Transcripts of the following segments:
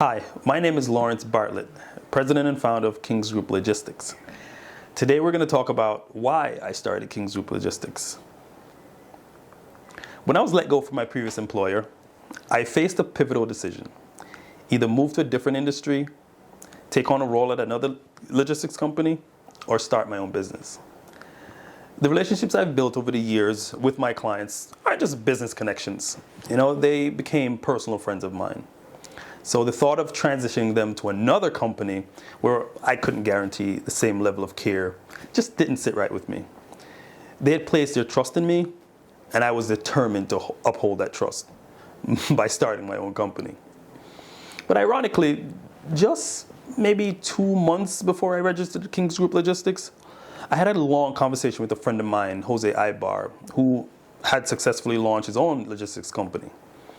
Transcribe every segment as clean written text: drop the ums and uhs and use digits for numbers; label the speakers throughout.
Speaker 1: Hi, my name is Laurence Bartlett, President and founder of Kings Group Logistics. Today we're going to talk about why I started Kings Group Logistics. When I was let go from my previous employer, I faced a pivotal decision. Either move to a different industry, take on a role at another logistics company, or start my own business. The relationships I've built over the years with my clients aren't just business connections. They became personal friends of mine. So the thought of transitioning them to another company where I couldn't guarantee the same level of care just didn't sit right with me. They had placed their trust in me, and I was determined to uphold that trust by starting my own company. But ironically, just maybe 2 months before I registered at Kings Group Logistics, I had a long conversation with a friend of mine, Jose Ibar, who had successfully launched his own logistics company.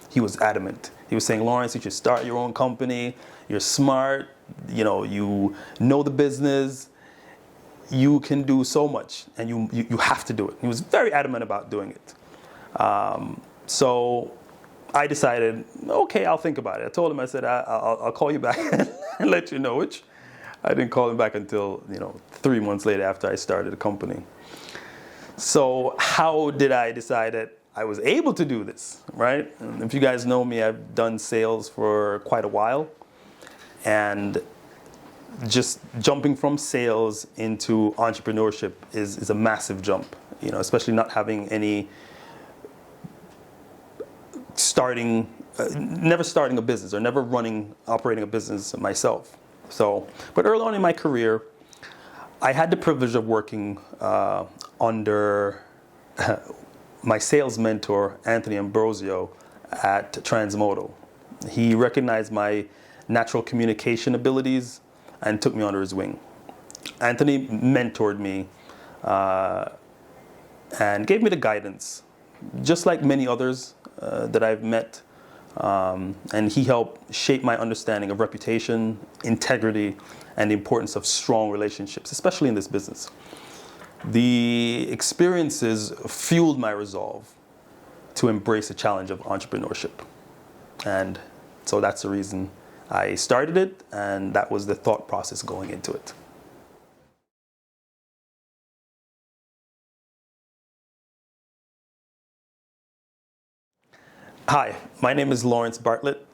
Speaker 1: He was adamant. He was saying, Laurence, you should start your own company. You're smart. You know the business. You can do so much, and you have to do it. He was very adamant about doing it. So I decided, okay, I'll think about it. I told him, I said, I'll call you back and let you know, which I didn't call him back until 3 months later after I started the company. So how did I decide that I was able to do this, right? And if you guys know me, I've done sales for quite a while. And just jumping from sales into entrepreneurship is a massive jump, especially not having any never starting a business or never operating a business myself. But early on in my career, I had the privilege of working under my sales mentor, Anthony Ambrosio, at Transmodo. He recognized my natural communication abilities and took me under his wing. Anthony mentored me and gave me the guidance, just like many others that I've met. And he helped shape my understanding of reputation, integrity, and the importance of strong relationships, especially in this business. The experiences fueled my resolve to embrace the challenge of entrepreneurship. And so that's the reason I started it, and that was the thought process going into it. Hi, my name is Laurence Bartlett,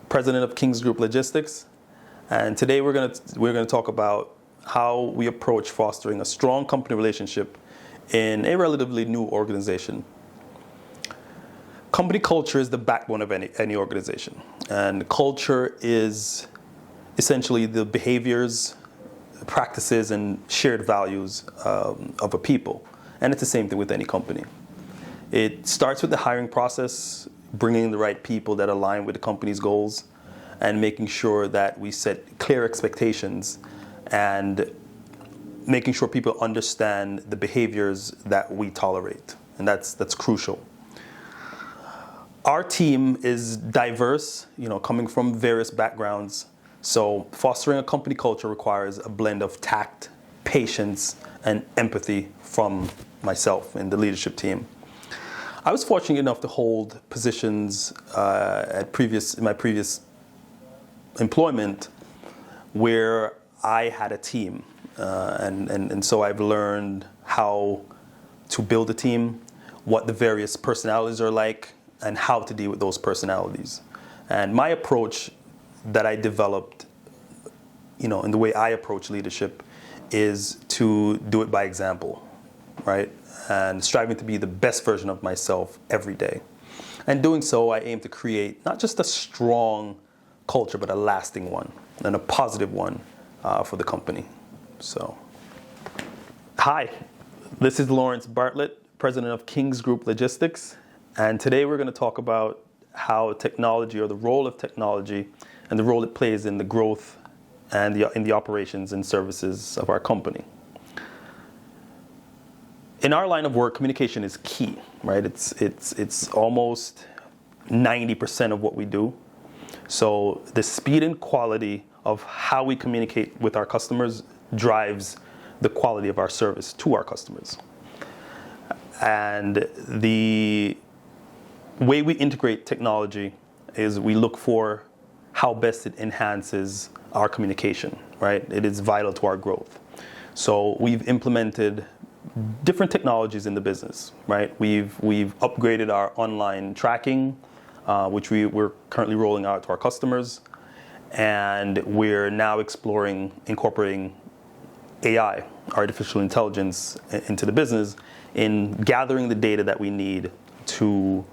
Speaker 1: President of Kings Group Logistics, and today we're going to talk about how we approach fostering a strong company relationship in a relatively new organization. Company culture is the backbone of any organization, and culture is essentially the behaviors, practices, and shared values of a people, and it's the same thing with any company. It starts with the hiring process, bringing the right people that align with the company's goals, and making sure that we set clear expectations and making sure people understand the behaviors that we tolerate, and that's crucial. Our team is diverse, coming from various backgrounds, so fostering a company culture requires a blend of tact, patience, and empathy from myself and the leadership team. I was fortunate enough to hold positions in my previous employment where I had a team, and so I've learned how to build a team, what the various personalities are like, and how to deal with those personalities. And my approach that I developed, in the way I approach leadership, is to do it by example, right? And striving to be the best version of myself every day. And doing so, I aim to create not just a strong culture, but a lasting one and a positive one for the company. So, hi, this is Laurence Bartlett, President of Kings Group Logistics, and today we're going to talk about how technology, or the role of technology, and the role it plays in the growth and in the operations and services of our company. In our line of work, communication is key, right? It's almost 90% of what we do. So the speed and quality of how we communicate with our customers drives the quality of our service to our customers. And the way we integrate technology is we look for how best it enhances our communication, right? It is vital to our growth. So we've implemented different technologies in the business, right? We've upgraded our online tracking, which we're currently rolling out to our customers, and we're now exploring incorporating AI, artificial intelligence, into the business in gathering the data that we need to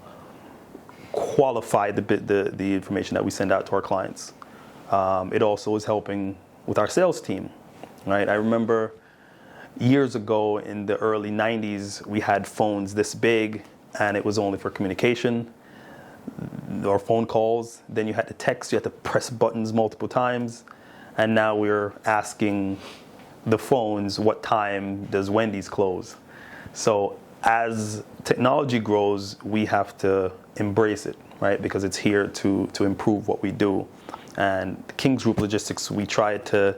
Speaker 1: qualify the information that we send out to our clients. It also is helping with our sales team, right? I remember years ago in the early 90s, we had phones this big, and it was only for communication or phone calls. Then you had to text, you had to press buttons multiple times, and now we're asking the phones, what time does Wendy's close? So as technology grows, we have to embrace it, right? Because it's here to improve what we do. And King's Group Logistics, we try to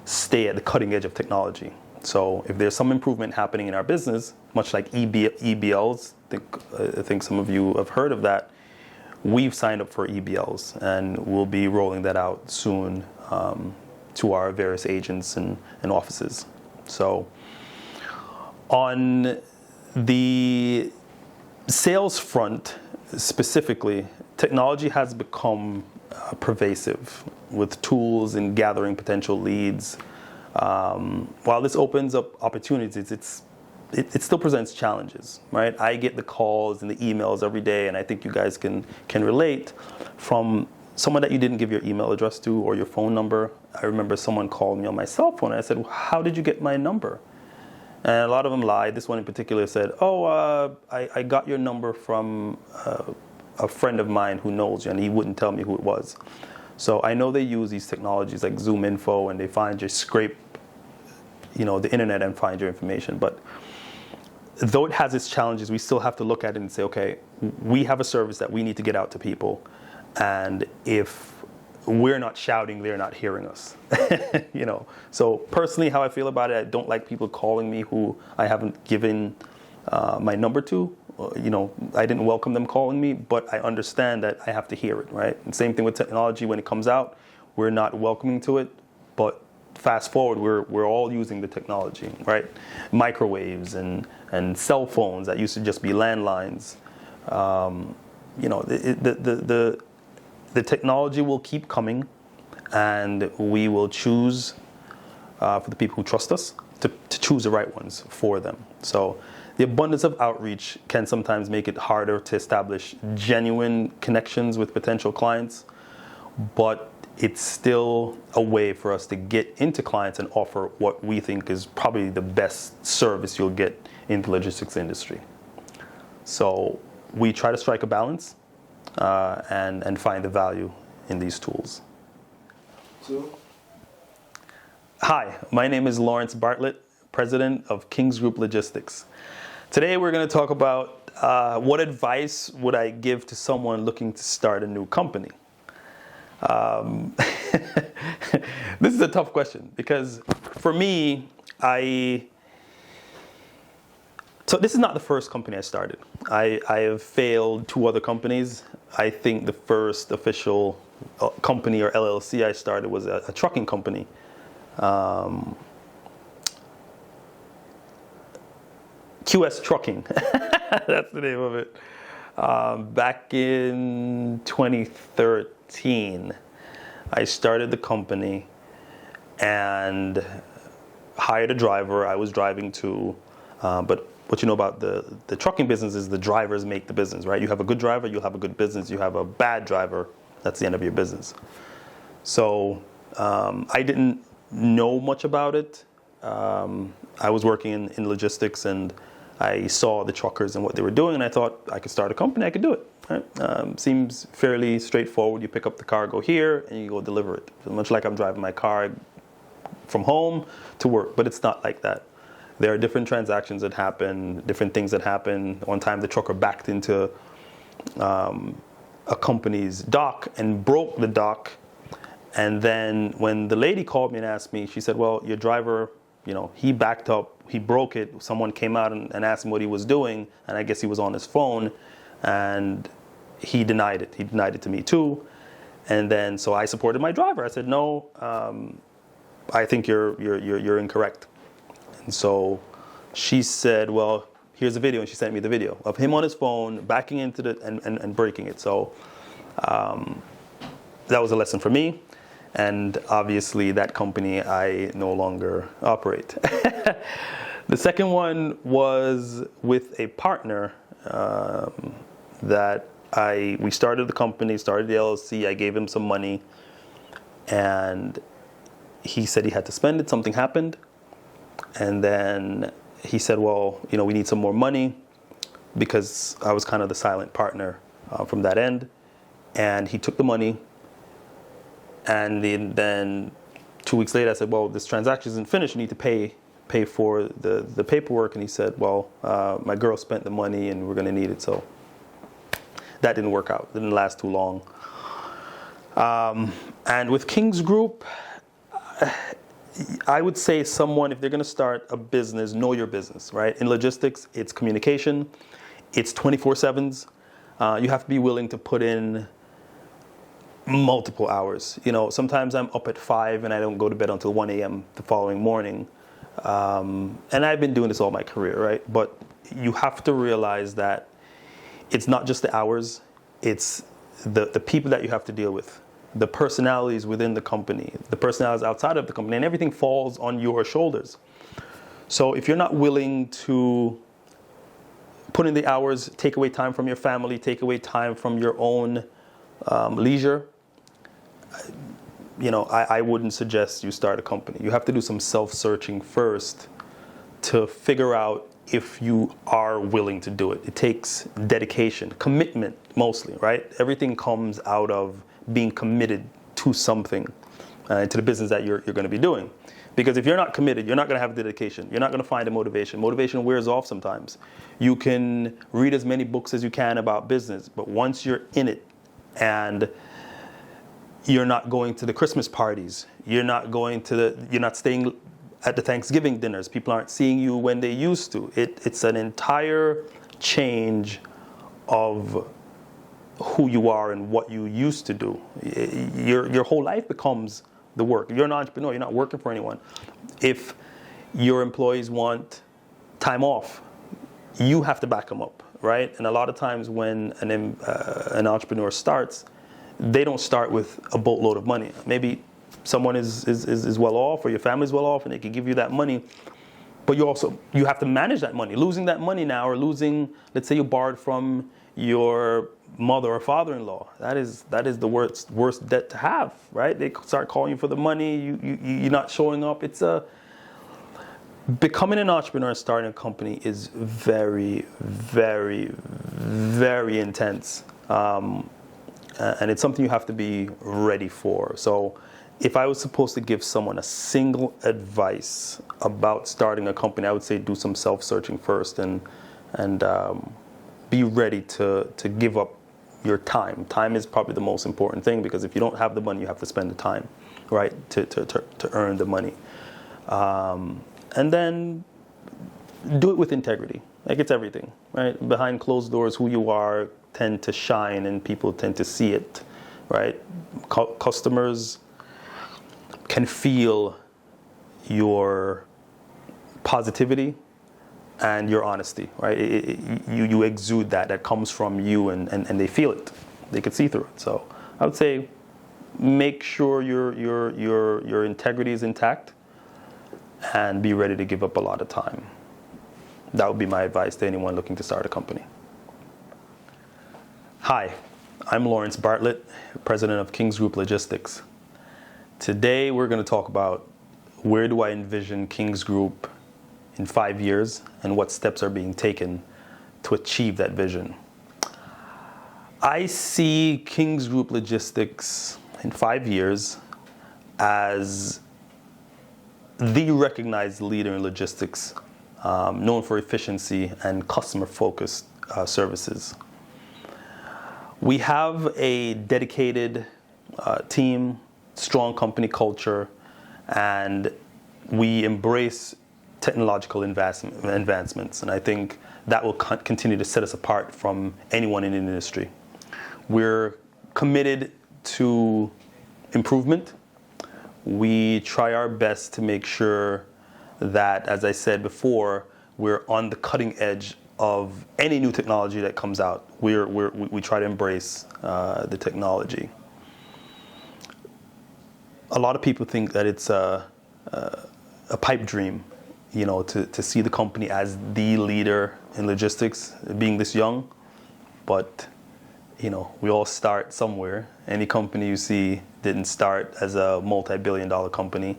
Speaker 1: stay at the cutting edge of technology. So if there's some improvement happening in our business, much like EBLs, I think some of you have heard of that, we've signed up for EBLs, and we'll be rolling that out soon to our various agents and offices. So on the sales front specifically, technology has become pervasive with tools and gathering potential leads. While this opens up opportunities, it still presents challenges, right? I get the calls and the emails every day, and I think you guys can relate, from someone that you didn't give your email address to or your phone number. I remember someone called me on my cell phone, and I said, well, how did you get my number? And a lot of them lied. This one in particular said, I got your number from a friend of mine who knows you, and he wouldn't tell me who it was. So I know they use these technologies like Zoom Info, and they scrape the internet and find your information. But though it has its challenges, we still have to look at it and say, okay, we have a service that we need to get out to people, and if we're not shouting, they're not hearing us. So personally, how I feel about it, I don't like people calling me who I haven't given my number to. I didn't welcome them calling me, but I understand that I have to hear it, right? And same thing with technology. When it comes out, we're not welcoming to it, but fast forward, we're all using the technology, right? Microwaves and cell phones that used to just be landlines. The technology will keep coming, and we will choose for the people who trust us to choose the right ones for them. So the abundance of outreach can sometimes make it harder to establish genuine connections with potential clients, but it's still a way for us to get into clients and offer what we think is probably the best service you'll get in the logistics industry. So we try to strike a balance and find the value in these tools. Hi, my name is Laurence Bartlett, President of King's Group Logistics. Today we're going to talk about what advice would I give to someone looking to start a new company. This is a tough question because for me, so this is not the first company I started. I have failed 2 other companies. I think the first official company or LLC I started was a trucking company. QS Trucking, that's the name of it. Back in 2013, I started the company and hired a driver. I was driving too, but what you know about the trucking business is the drivers make the business, right? You have a good driver, you'll have a good business. You have a bad driver, that's the end of your business. So I didn't know much about it. I was working in logistics, and I saw the truckers and what they were doing, and I thought I could start a company, I could do it. Right? Seems fairly straightforward. You pick up the cargo here and you go deliver it. Much like I'm driving my car from home to work, but it's not like that. There are different transactions that happen, different things that happen. One time the trucker backed into a company's dock and broke the dock. And then when the lady called me and asked me, she said, well, your driver, he backed up, he broke it. Someone came out and asked him what he was doing, and I guess he was on his phone, and he denied it. He denied it to me too. And then, so I supported my driver. I said, no, I think you're incorrect. And so she said, well, here's the video. And she sent me the video of him on his phone, backing into and breaking it. So that was a lesson for me. And obviously that company I no longer operate. The second one was with a partner that we started the company, started the LLC. I gave him some money, and he said he had to spend it. Something happened, and then he said, well, we need some more money, because I was kind of the silent partner from that end. And he took the money, and then 2 weeks later I said, well, this transaction isn't finished. You need to pay for the paperwork. And he said, well, my girl spent the money and we're going to need it. So that didn't work out. It didn't last too long. And with King's Group, I would say someone, if they're going to start a business, know your business, right? In logistics, it's communication. It's 24/7s. You have to be willing to put in multiple hours. Sometimes I'm up at 5 and I don't go to bed until 1 a.m. the following morning. And I've been doing this all my career, right? But you have to realize that it's not just the hours, it's the people that you have to deal with, the personalities within the company, the personalities outside of the company, and everything falls on your shoulders. So if you're not willing to put in the hours, take away time from your family, take away time from your own leisure, I wouldn't suggest you start a company. You have to do some self-searching first to figure out if you are willing to do it. It takes dedication, commitment mostly, right? Everything comes out of being committed to something, to the business that you're going to be doing. Because if you're not committed, you're not going to have dedication. You're not going to find a motivation. Motivation wears off sometimes. You can read as many books as you can about business, but once you're in it and you're not going to the Christmas parties, you're not staying at the Thanksgiving dinners, people aren't seeing you when they used to. It's an entire change of who you are and what you used to do. Your whole life becomes the work. You're an entrepreneur, you're not working for anyone. If your employees want time off, you have to back them up, right? And a lot of times when an entrepreneur starts, they don't start with a boatload of money. Maybe someone is well off, or your family's well off, and they can give you that money. But you have to manage that money. Losing that money now, or losing, let's say you borrowed from your mother or father-in-law, that is the worst debt to have, right? They start calling you for the money, you're not showing up. Becoming an entrepreneur and starting a company is very, very, very intense. And it's something you have to be ready for. So if I was supposed to give someone a single advice about starting a company, I would say do some self-searching first and be ready to give up your time. Time is probably the most important thing, because if you don't have the money, you have to spend the time, right, to earn the money. And then do it with integrity. Like, it's everything, right? Behind closed doors, who you are tend to shine and people tend to see it, right? Customers can feel your positivity and your honesty, right? You exude that comes from you, and they feel it. They can see through it. So I would say make sure your integrity is intact and be ready to give up a lot of time. That would be my advice to anyone looking to start a company. Hi, I'm Laurence Bartlett, president of King's Group Logistics. Today we're going to talk about where do I envision King's Group in 5 years and what steps are being taken to achieve that vision. I see King's Group Logistics in 5 years as the recognized leader in logistics, known for efficiency and customer-focused services. We have a dedicated team, strong company culture, and we embrace technological advancements. And I think that will continue to set us apart from anyone in the industry. We're committed to improvement. We try our best to make sure that, as I said before, we're on the cutting edge of any new technology that comes out. We try to embrace the technology. A lot of people think that it's a pipe dream, to see the company as the leader in logistics, being this young. But, we all start somewhere. Any company you see didn't start as a multi-billion-dollar company.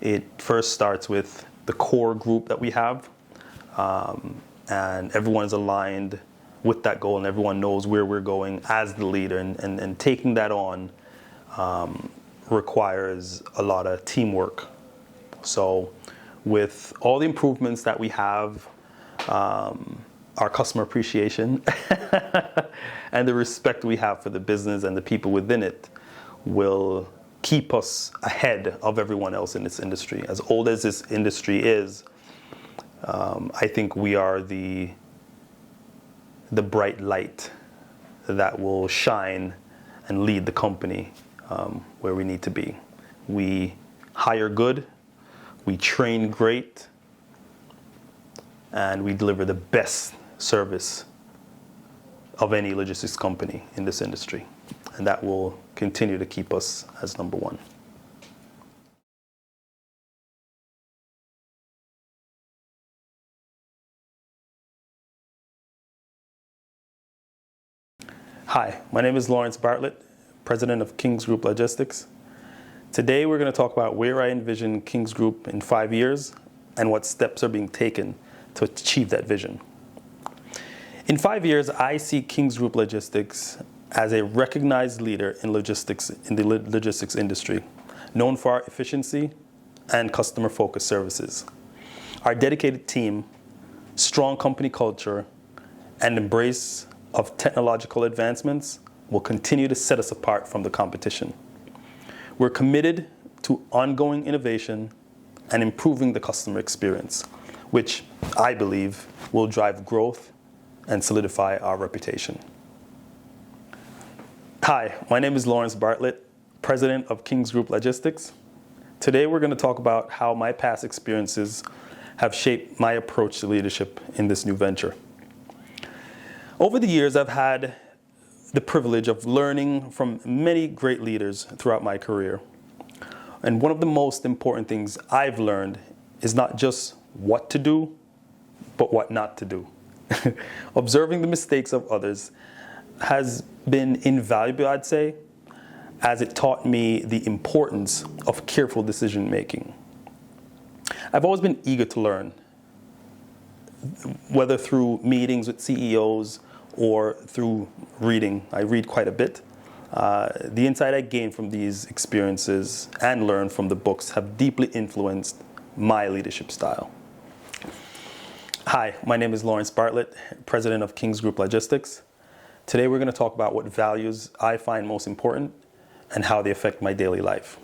Speaker 1: It first starts with the core group that we have, and everyone is aligned with that goal, and everyone knows where we're going as the leader. And taking that on requires a lot of teamwork. So with all the improvements that we have, our customer appreciation and the respect we have for the business and the people within it will keep us ahead of everyone else in this industry. As old as this industry is, I think we are the bright light that will shine and lead the company where we need to be. We hire good, we train great, and we deliver the best service of any logistics company in this industry. And that will continue to keep us as number one. Hi, my name is Laurence Bartlett, President of Kings Group Logistics. Today we're going to talk about where I envision Kings Group in 5 years and what steps are being taken to achieve that vision. In 5 years, I see Kings Group Logistics as a recognized leader in logistics, in the logistics industry, known for our efficiency and customer-focused services. Our dedicated team, strong company culture, and embrace of technological advancements will continue to set us apart from the competition. We're committed to ongoing innovation and improving the customer experience, which I believe will drive growth and solidify our reputation. Hi, my name is Laurence Bartlett, President of Kings Group Logistics. Today we're going to talk about how my past experiences have shaped my approach to leadership in this new venture. Over the years, I've had the privilege of learning from many great leaders throughout my career. And one of the most important things I've learned is not just what to do, but what not to do. Observing the mistakes of others has been invaluable, I'd say, as it taught me the importance of careful decision making. I've always been eager to learn, whether through meetings with CEOs or through reading. I read quite a bit. The insight I gained from these experiences and learned from the books have deeply influenced my leadership style. Hi, my name is Laurence Bartlett, President of Kings Group Logistics. Today we're going to talk about what values I find most important and how they affect my daily life.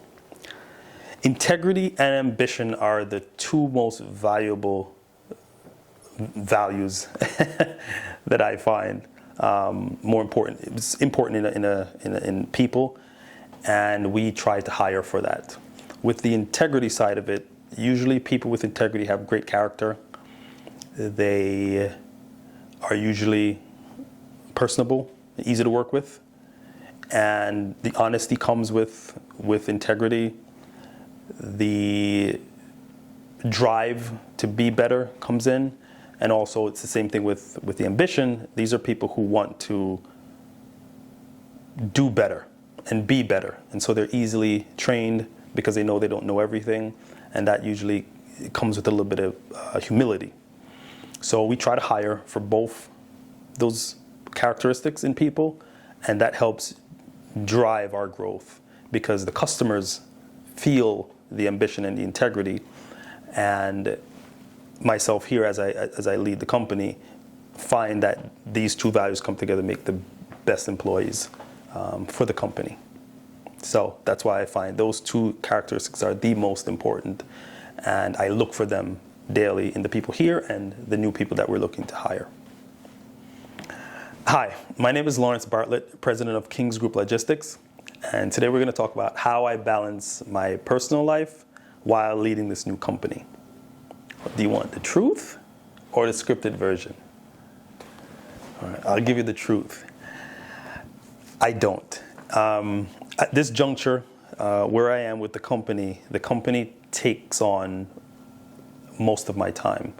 Speaker 1: Integrity and ambition are the two most valuable values that I find more important. It's important in people, and we try to hire for that. With the integrity side of it, usually people with integrity have great character. They are usually personable, easy to work with, and the honesty comes with integrity. The drive to be better comes in, and also it's the same thing with the ambition. These are people who want to do better and be better, and so they're easily trained because they know they don't know everything, and that usually comes with a little bit of humility. So we try to hire for both those characteristics in people, and that helps drive our growth because the customers feel the ambition and the integrity, and myself here as I lead the company find that these two values come together to make the best employees for the company. So that's why I find those two characteristics are the most important, and I look for them daily in the people here and the new people that we're looking to hire. Hi, my name is Laurence Bartlett, President of Kings Group Logistics. And today we're going to talk about how I balance my personal life while leading this new company. Do you want the truth or the scripted version? All right, I'll give you the truth. I don't. At this juncture, where I am with the company takes on most of my time.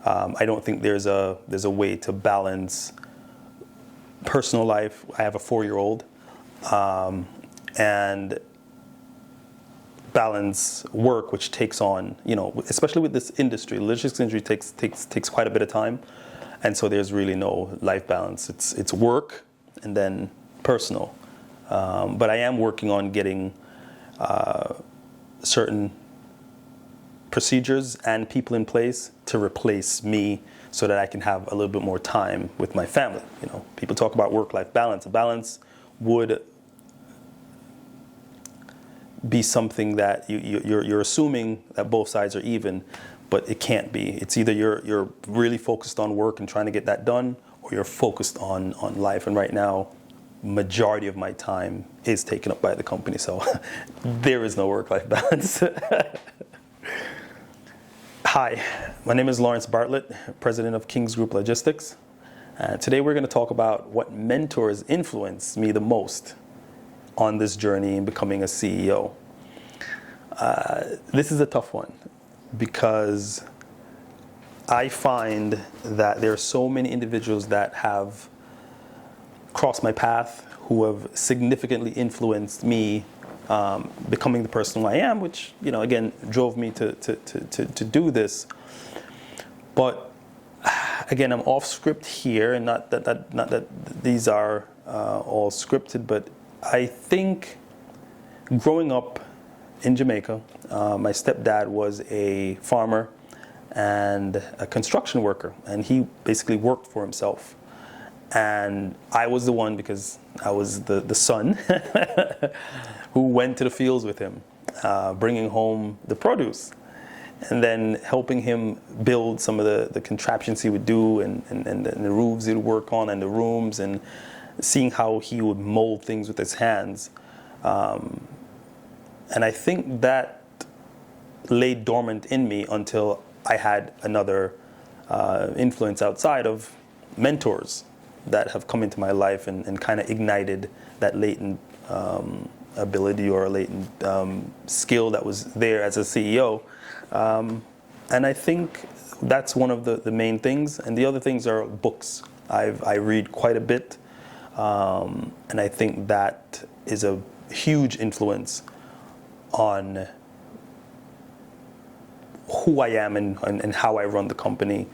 Speaker 1: I don't think there's a way to balance personal life. I have a 4-year-old, and balance work, which takes on, especially with this industry, the logistics industry takes quite a bit of time, and so there's really no life balance. It's work and then personal. But I am working on getting certain procedures and people in place to replace me so that I can have a little bit more time with my family. People talk about work-life balance. A balance would be something that you're assuming that both sides are even, but it can't be. It's either you're really focused on work and trying to get that done, or you're focused on life. And right now, majority of my time is taken up by the company, so there is no work-life balance. Hi, my name is Laurence Bartlett, president of King's Group Logistics. Today we're going to talk about what mentors influenced me the most on this journey in becoming a CEO. This is a tough one because I find that there are so many individuals that have crossed my path who have significantly influenced me becoming the person I am, which again drove me to do this. But again, I'm off script here, and not that these are all scripted, but I think growing up in Jamaica, my stepdad was a farmer and a construction worker, and he basically worked for himself. And I was the one, because I was the son who went to the fields with him, bringing home the produce, and then helping him build some of the contraptions he would do, and the roofs he would work on, and the rooms, and seeing how he would mold things with his hands. And I think that lay dormant in me until I had another influence outside of mentors that have come into my life and kind of ignited that latent ability or a latent skill that was there as a CEO. And I think that's one of the main things. And the other things are books. I read quite a bit. And I think that is a huge influence on who I am and how I run the company.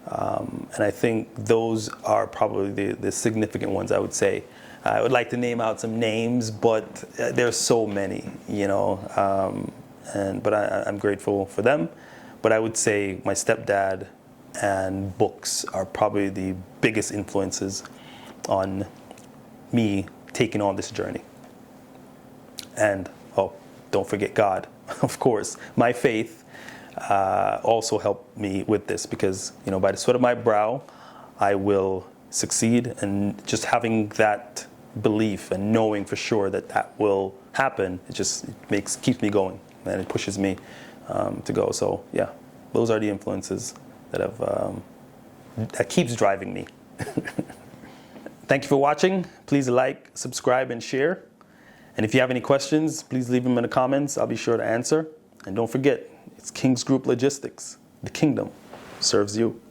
Speaker 1: And I think those are probably the significant ones, I would say. I would like to name out some names, but there's so many, but I'm grateful for them. But I would say my stepdad and books are probably the biggest influences on me taking on this journey. And, don't forget God, of course. My faith also helped me with this, because by the sweat of my brow I will succeed, and just having that belief and knowing for sure that will happen, it keeps me going, and it pushes me to go. So yeah, those are the influences that keeps driving me. Thank you for watching. Please like, subscribe, and share. And if you have any questions, please leave them in the comments. I'll be sure to answer. And don't forget, it's King's Group Logistics. The kingdom serves you.